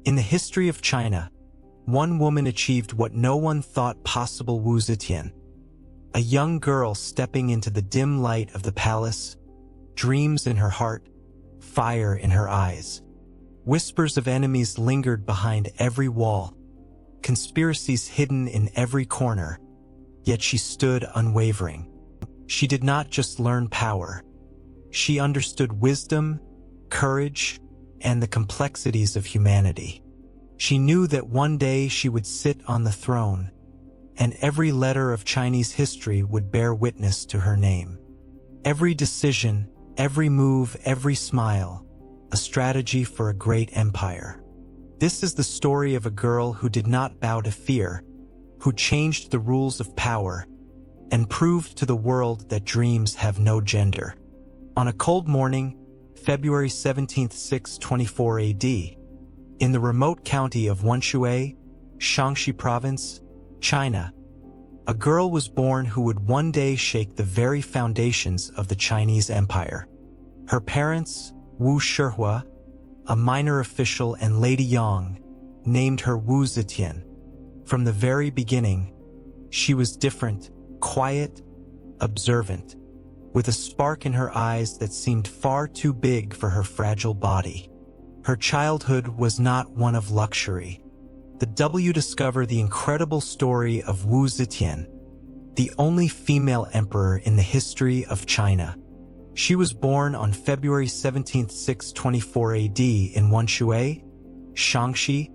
In the history of China, one woman achieved what no one thought possible: Wu Zetian. A young girl stepping into the dim light of the palace, dreams in her heart, fire in her eyes. Whispers of enemies lingered behind every wall, conspiracies hidden in every corner, yet she stood unwavering. She did not just learn power. She understood wisdom, courage, and the complexities of humanity. She knew that one day she would sit on the throne, and every letter of Chinese history would bear witness to her name. Every decision, every move, every smile, a strategy for a great empire. This is the story of a girl who did not bow to fear, who changed the rules of power, and proved to the world that dreams have no gender. On a cold morning, February 17, 624 AD, in the remote county of Wenshui, Shanxi province, China, a girl was born who would one day shake the very foundations of the Chinese Empire. Her parents, Wu Shihua, a minor official, and Lady Yang, named her Wu Zetian. From the very beginning, she was different, quiet, observant, with a spark in her eyes that seemed far too big for her fragile body. Her childhood was not one of luxury. Discover the incredible story of Wu Zetian, the only female emperor in the history of China. She was born on February 17, 624 AD in Wenshui, Shanxi,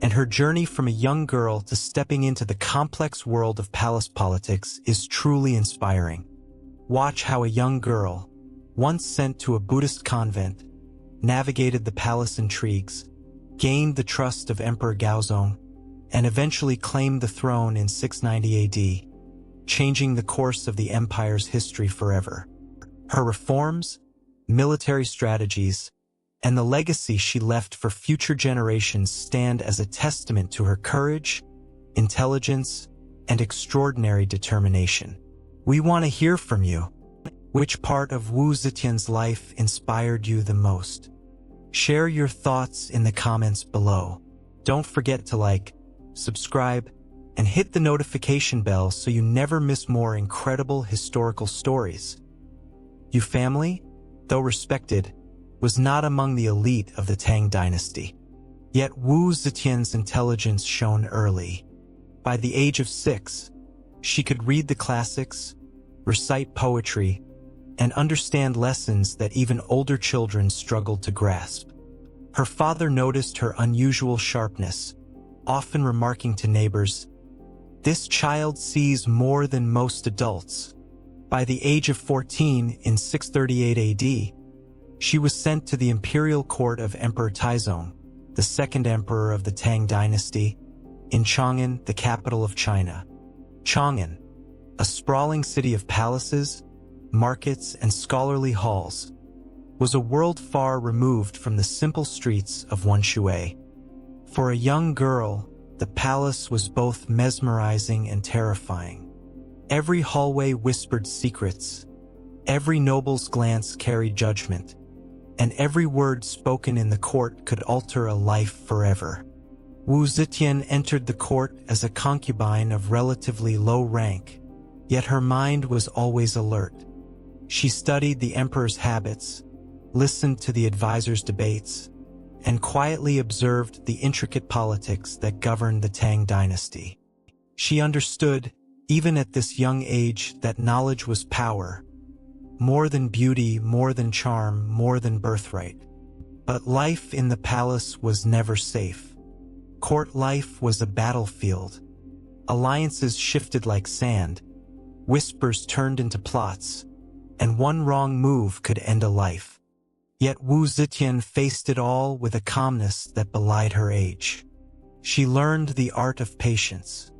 and her journey from a young girl to stepping into the complex world of palace politics is truly inspiring. Watch how a young girl, once sent to a Buddhist convent, navigated the palace intrigues, gained the trust of Emperor Gaozong, and eventually claimed the throne in 690 AD, changing the course of the empire's history forever. Her reforms, military strategies, and the legacy she left for future generations stand as a testament to her courage, intelligence, and extraordinary determination. We want to hear from you. Which part of Wu Zetian's life inspired you the most? Share your thoughts in the comments below. Don't forget to like, subscribe, and hit the notification bell so you never miss more incredible historical stories. Yu family, though respected, was not among the elite of the Tang Dynasty. Yet Wu Zetian's intelligence shone early. By the age of 6, she could read the classics, recite poetry, and understand lessons that even older children struggled to grasp. Her father noticed her unusual sharpness, often remarking to neighbors, "This child sees more than most adults." By the age of 14, in 638 AD, she was sent to the imperial court of Emperor Taizong, the second emperor of the Tang Dynasty, in Chang'an, the capital of China. Chang'an, a sprawling city of palaces, markets, and scholarly halls, was a world far removed from the simple streets of Wenshui. For a young girl, the palace was both mesmerizing and terrifying. Every hallway whispered secrets, every noble's glance carried judgment, and every word spoken in the court could alter a life forever. Wu Zetian entered the court as a concubine of relatively low rank, yet her mind was always alert. She studied the emperor's habits, listened to the advisors' debates, and quietly observed the intricate politics that governed the Tang Dynasty. She understood, even at this young age, that knowledge was power, more than beauty, more than charm, more than birthright. But life in the palace was never safe. Court life was a battlefield. Alliances shifted like sand, whispers turned into plots, and one wrong move could end a life. Yet Wu Zetian faced it all with a calmness that belied her age. She learned the art of patience.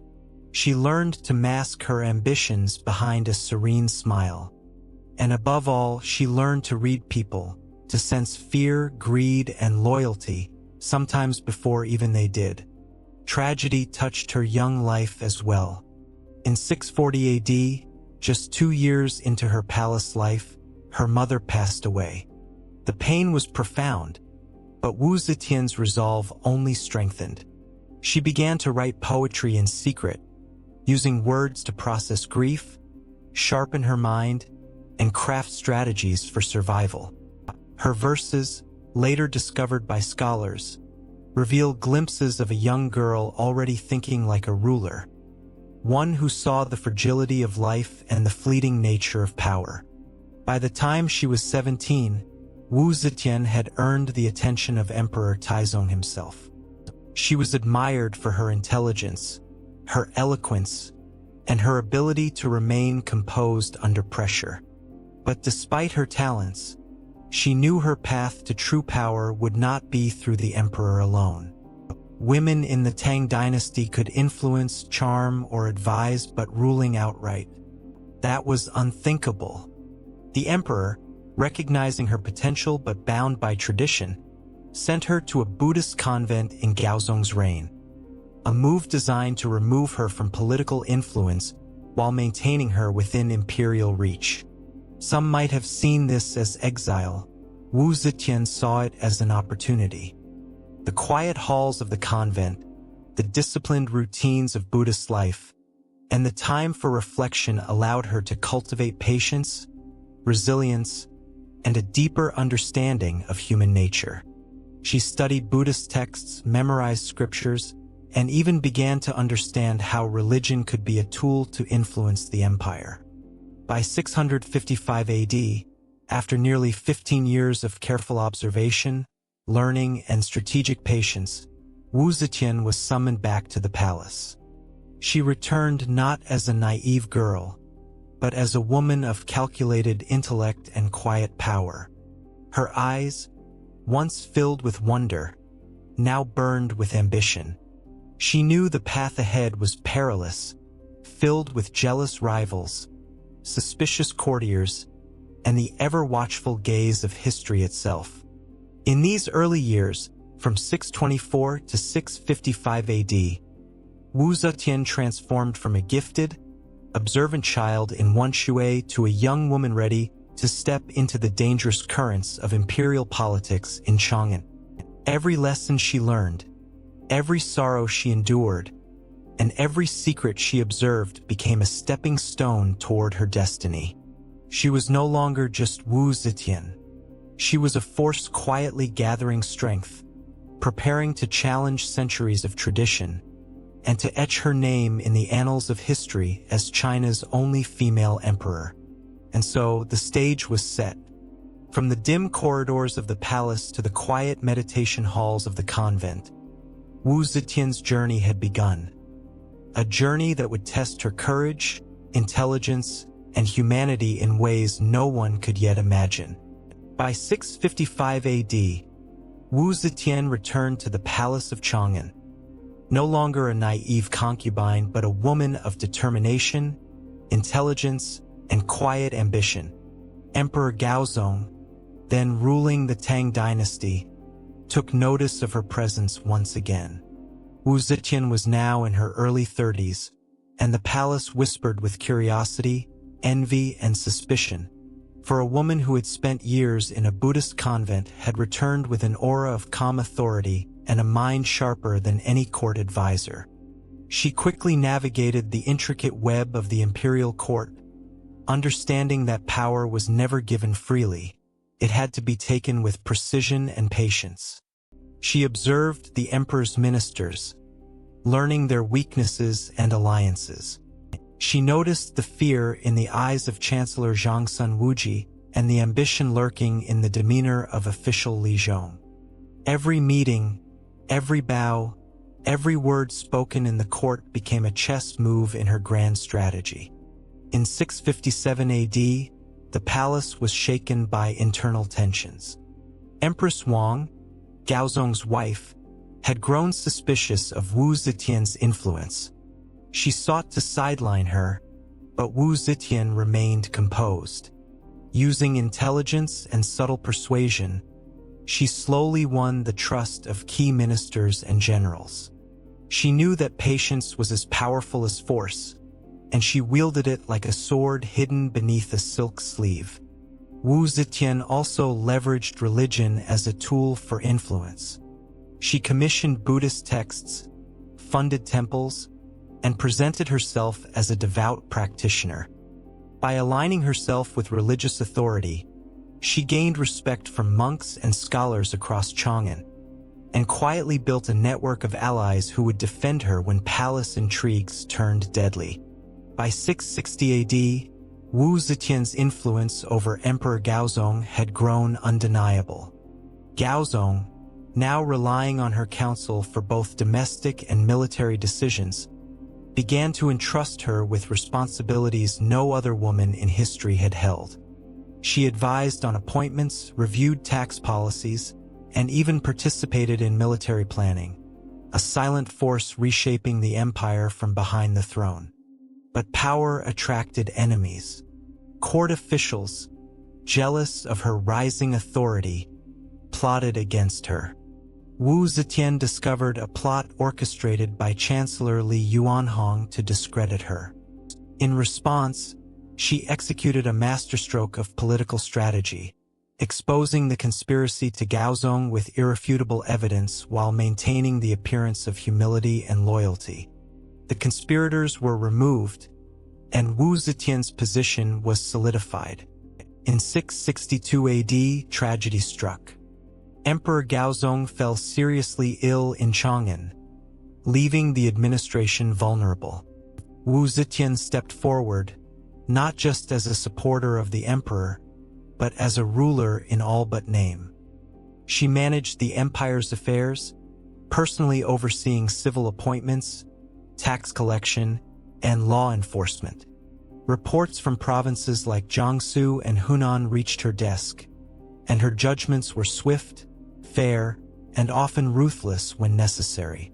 She learned to mask her ambitions behind a serene smile. And above all, she learned to read people, to sense fear, greed, and loyalty, sometimes before even they did. Tragedy touched her young life as well. In 640 AD, just 2 years into her palace life, her mother passed away. The pain was profound, But Wu Zetian's resolve only strengthened. She began to write poetry in secret, using words to process grief, sharpen her mind, and craft strategies for survival. Her verses, later discovered by scholars, reveal glimpses of a young girl already thinking like a ruler, one who saw the fragility of life and the fleeting nature of power. By the time she was 17, Wu Zetian had earned the attention of Emperor Gaozong himself. She was admired for her intelligence, her eloquence, and her ability to remain composed under pressure. But despite her talents, she knew her path to true power would not be through the emperor alone. Women in the Tang Dynasty could influence, charm, or advise, but ruling outright, that was unthinkable. The emperor, recognizing her potential but bound by tradition, sent her to a Buddhist convent in Gaozong's reign, a move designed to remove her from political influence while maintaining her within imperial reach. Some might have seen this as exile. Wu Zetian saw it as an opportunity. The quiet halls of the convent, the disciplined routines of Buddhist life, and the time for reflection allowed her to cultivate patience, resilience, and a deeper understanding of human nature. She studied Buddhist texts, memorized scriptures, and even began to understand how religion could be a tool to influence the empire. By 655 AD, after nearly 15 years of careful observation, learning, and strategic patience, Wu Zetian was summoned back to the palace. She returned not as a naive girl, but as a woman of calculated intellect and quiet power. Her eyes, once filled with wonder, now burned with ambition. She knew the path ahead was perilous, filled with jealous rivals, suspicious courtiers, and the ever-watchful gaze of history itself. In these early years, from 624 to 655 AD, Wu Zetian transformed from a gifted, observant child in Wenshui to a young woman ready to step into the dangerous currents of imperial politics in Chang'an. Every lesson she learned, every sorrow she endured, and every secret she observed became a stepping stone toward her destiny. She was no longer just Wu Zetian. She was a force quietly gathering strength, preparing to challenge centuries of tradition, and to etch her name in the annals of history as China's only female emperor. And so the stage was set. From the dim corridors of the palace to the quiet meditation halls of the convent, Wu Zetian's journey had begun. A journey that would test her courage, intelligence, and humanity in ways no one could yet imagine. By 655 AD, Wu Zetian returned to the palace of Chang'an, no longer a naive concubine but a woman of determination, intelligence, and quiet ambition. Emperor Gaozong, then ruling the Tang Dynasty, took notice of her presence once again. Wu Zetian was now in her early 30s, and the palace whispered with curiosity, envy, and suspicion. For a woman who had spent years in a Buddhist convent had returned with an aura of calm authority and a mind sharper than any court advisor. She quickly navigated the intricate web of the imperial court, understanding that power was never given freely. It had to be taken with precision and patience. She observed the emperor's ministers, learning their weaknesses and alliances. She noticed the fear in the eyes of Chancellor Zhang Sun Wuji and the ambition lurking in the demeanor of official Li Zhong. Every meeting, every bow, every word spoken in the court became a chess move in her grand strategy. In 657 AD, the palace was shaken by internal tensions. Empress Wang, Gaozong's wife, had grown suspicious of Wu Zetian's influence. She sought to sideline her, but Wu Zetian remained composed. Using intelligence and subtle persuasion, she slowly won the trust of key ministers and generals. She knew that patience was as powerful as force, and she wielded it like a sword hidden beneath a silk sleeve. Wu Zetian also leveraged religion as a tool for influence. She commissioned Buddhist texts, funded temples, and presented herself as a devout practitioner. By aligning herself with religious authority, she gained respect from monks and scholars across Chang'an, and quietly built a network of allies who would defend her when palace intrigues turned deadly. By 660 AD, Wu Zetian's influence over Emperor Gaozong had grown undeniable. Gaozong, now relying on her counsel for both domestic and military decisions, began to entrust her with responsibilities no other woman in history had held. She advised on appointments, reviewed tax policies, and even participated in military planning, a silent force reshaping the empire from behind the throne. But power attracted enemies. Court officials, jealous of her rising authority, plotted against her. Wu Zetian discovered a plot orchestrated by Chancellor Li Yuanhong to discredit her. In response, she executed a masterstroke of political strategy, exposing the conspiracy to Gaozong with irrefutable evidence while maintaining the appearance of humility and loyalty. The conspirators were removed, and Wu Zetian's position was solidified. In 662 AD, tragedy struck. Emperor Gaozong fell seriously ill in Chang'an, leaving the administration vulnerable. Wu Zetian stepped forward, not just as a supporter of the emperor, but as a ruler in all but name. She managed the empire's affairs, personally overseeing civil appointments, tax collection, and law enforcement. Reports from provinces like Jiangsu and Hunan reached her desk, and her judgments were swift, fair, and often ruthless when necessary.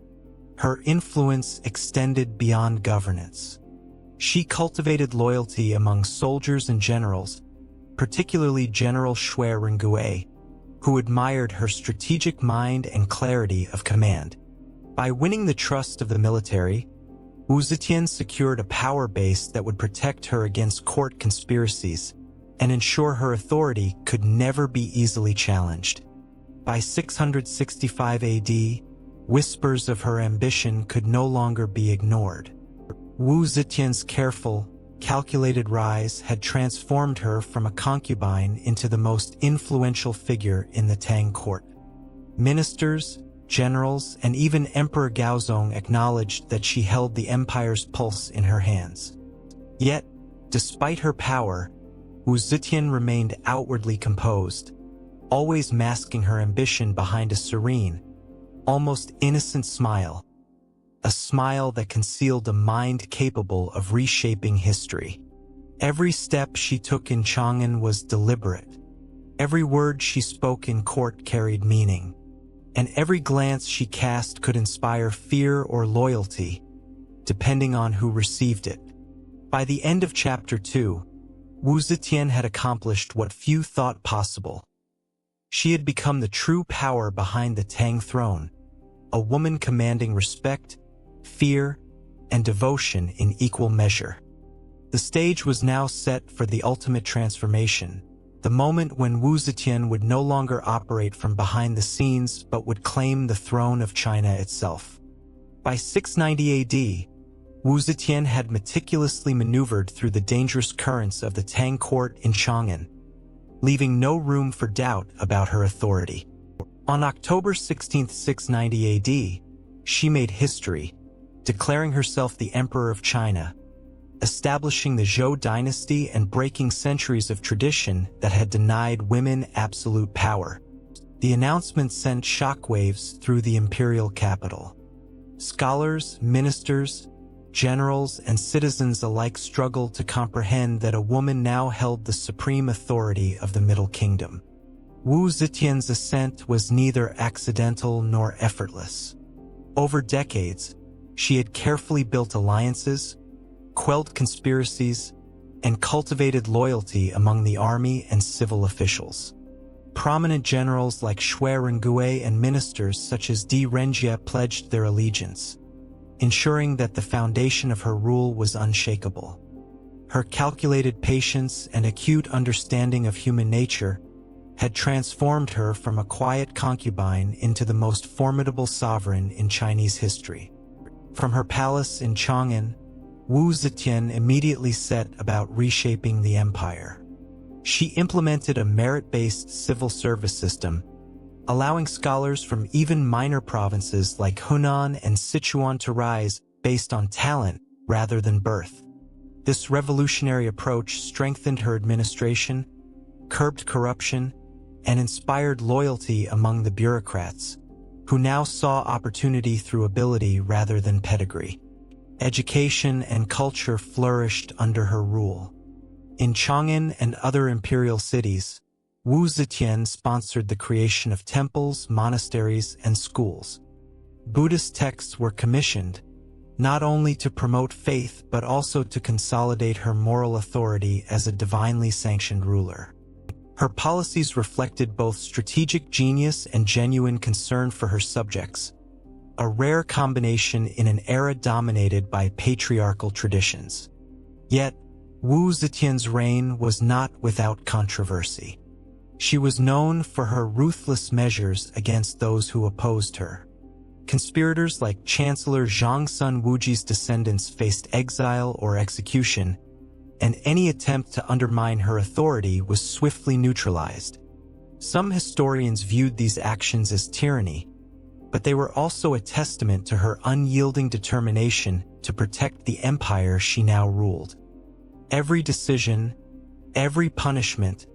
Her influence extended beyond governance. She cultivated loyalty among soldiers and generals, particularly General Shui Rengue, who admired her strategic mind and clarity of command. By winning the trust of the military, Wu Zetian secured a power base that would protect her against court conspiracies and ensure her authority could never be easily challenged. By 665 AD, whispers of her ambition could no longer be ignored. Wu Zetian's careful, calculated rise had transformed her from a concubine into the most influential figure in the Tang court. Ministers, generals, and even Emperor Gaozong acknowledged that she held the empire's pulse in her hands. Yet, despite her power, Wu Zetian remained outwardly composed, always masking her ambition behind a serene, almost innocent smile, a smile that concealed a mind capable of reshaping history. Every step she took in Chang'an was deliberate. Every word she spoke in court carried meaning, and every glance she cast could inspire fear or loyalty, depending on who received it. By the end of Chapter 2, Wu Zetian had accomplished what few thought possible. She had become the true power behind the Tang throne, a woman commanding respect, fear, and devotion in equal measure. The stage was now set for the ultimate transformation, the moment when Wu Zetian would no longer operate from behind the scenes but would claim the throne of China itself. By 690 AD, Wu Zetian had meticulously maneuvered through the dangerous currents of the Tang court in Chang'an, leaving no room for doubt about her authority. On October 16, 690 AD, she made history, declaring herself the Emperor of China, establishing the Zhou dynasty and breaking centuries of tradition that had denied women absolute power. The announcement sent shockwaves through the imperial capital. Scholars, ministers, generals, and citizens alike struggled to comprehend that a woman now held the supreme authority of the Middle Kingdom. Wu Zetian's ascent was neither accidental nor effortless. Over decades, she had carefully built alliances, quelled conspiracies, and cultivated loyalty among the army and civil officials. Prominent generals like Shui Rengue and ministers such as Di Renjie pledged their allegiance, ensuring that the foundation of her rule was unshakable. Her calculated patience and acute understanding of human nature had transformed her from a quiet concubine into the most formidable sovereign in Chinese history. From her palace in Chang'an, Wu Zetian immediately set about reshaping the empire. She implemented a merit-based civil service system, allowing scholars from even minor provinces like Hunan and Sichuan to rise based on talent rather than birth. This revolutionary approach strengthened her administration, curbed corruption, and inspired loyalty among the bureaucrats, who now saw opportunity through ability rather than pedigree. Education and culture flourished under her rule. In Chang'an and other imperial cities, Wu Zetian sponsored the creation of temples, monasteries, and schools. Buddhist texts were commissioned, not only to promote faith but also to consolidate her moral authority as a divinely sanctioned ruler. Her policies reflected both strategic genius and genuine concern for her subjects, a rare combination in an era dominated by patriarchal traditions. Yet, Wu Zetian's reign was not without controversy. She was known for her ruthless measures against those who opposed her. Conspirators like Chancellor Zhang Sun Wuji's descendants faced exile or execution, and any attempt to undermine her authority was swiftly neutralized. Some historians viewed these actions as tyranny, but they were also a testament to her unyielding determination to protect the empire she now ruled. Every decision, every punishment,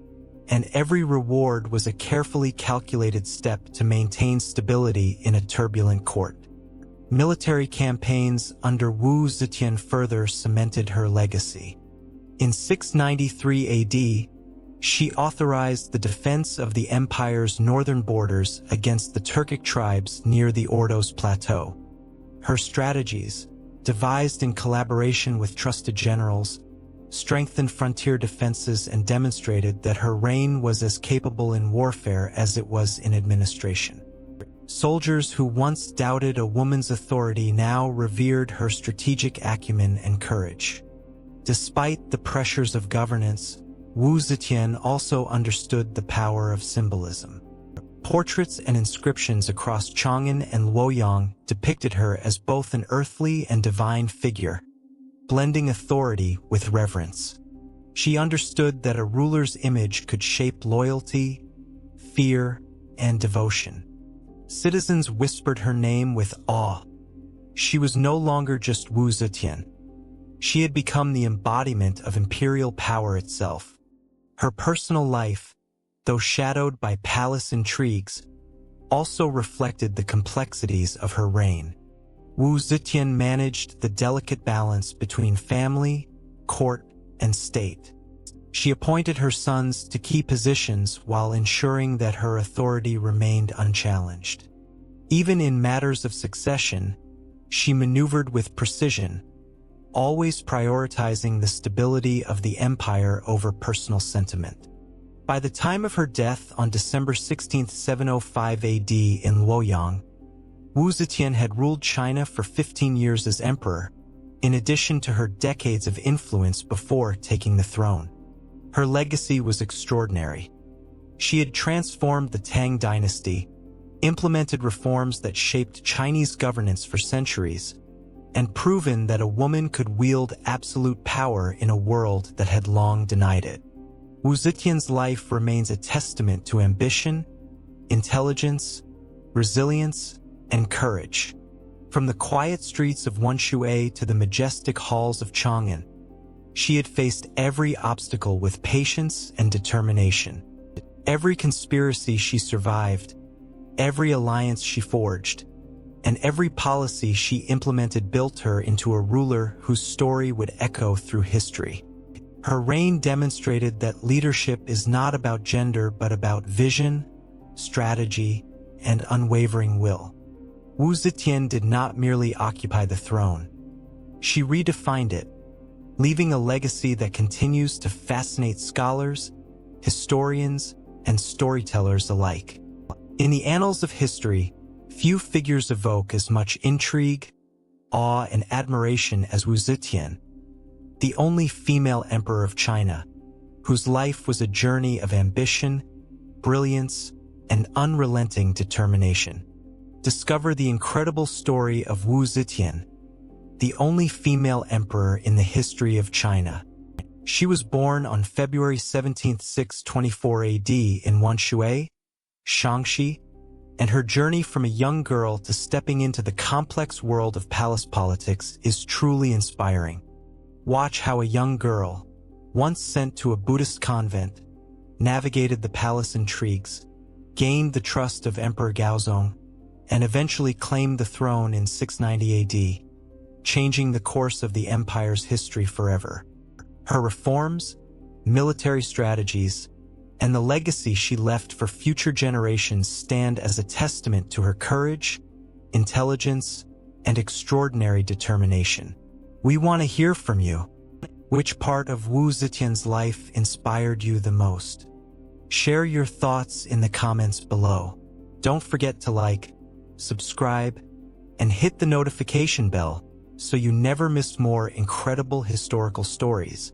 and every reward was a carefully calculated step to maintain stability in a turbulent court. Military campaigns under Wu Zetian further cemented her legacy. In 693 AD, she authorized the defense of the empire's northern borders against the Turkic tribes near the Ordos Plateau. Her strategies, devised in collaboration with trusted generals, strengthened frontier defenses and demonstrated that her reign was as capable in warfare as it was in administration. Soldiers who once doubted a woman's authority now revered her strategic acumen and courage. Despite the pressures of governance, Wu Zetian also understood the power of symbolism. Portraits and inscriptions across Chang'an and Luoyang depicted her as both an earthly and divine figure, blending authority with reverence. She understood that a ruler's image could shape loyalty, fear, and devotion. Citizens whispered her name with awe. She was no longer just Wu Zetian. She had become the embodiment of imperial power itself. Her personal life, though shadowed by palace intrigues, also reflected the complexities of her reign. Wu Zetian managed the delicate balance between family, court, and state. She appointed her sons to key positions while ensuring that her authority remained unchallenged. Even in matters of succession, she maneuvered with precision, always prioritizing the stability of the empire over personal sentiment. By the time of her death on December 16, 705 AD in Luoyang, Wu Zetian had ruled China for 15 years as emperor, in addition to her decades of influence before taking the throne. Her legacy was extraordinary. She had transformed the Tang Dynasty, implemented reforms that shaped Chinese governance for centuries, and proven that a woman could wield absolute power in a world that had long denied it. Wu Zetian's life remains a testament to ambition, intelligence, resilience, and courage. From the quiet streets of Wenshui to the majestic halls of Chang'an, she had faced every obstacle with patience and determination. Every conspiracy she survived, every alliance she forged, and every policy she implemented built her into a ruler whose story would echo through history. Her reign demonstrated that leadership is not about gender but about vision, strategy, and unwavering will. Wu Zetian did not merely occupy the throne. She redefined it, leaving a legacy that continues to fascinate scholars, historians, and storytellers alike. In the annals of history, few figures evoke as much intrigue, awe, and admiration as Wu Zetian. the only female emperor of China, whose life was a journey of ambition, brilliance, and unrelenting determination. Discover the incredible story of Wu Zetian, the only female emperor in the history of China. She was born on February 17, 624 AD in Wenshui, Shanxi, and her journey from a young girl to stepping into the complex world of palace politics is truly inspiring. Watch how a young girl, once sent to a Buddhist convent, navigated the palace intrigues, gained the trust of Emperor Gaozong, and eventually claimed the throne in 690 AD, changing the course of the empire's history forever. Her reforms, military strategies, and the legacy she left for future generations stand as a testament to her courage, intelligence, and extraordinary determination. We want to hear from you. Which part of Wu Zetian's life inspired you the most? Share your thoughts in the comments below. Don't forget to like, subscribe, and hit the notification bell so you never miss more incredible historical stories.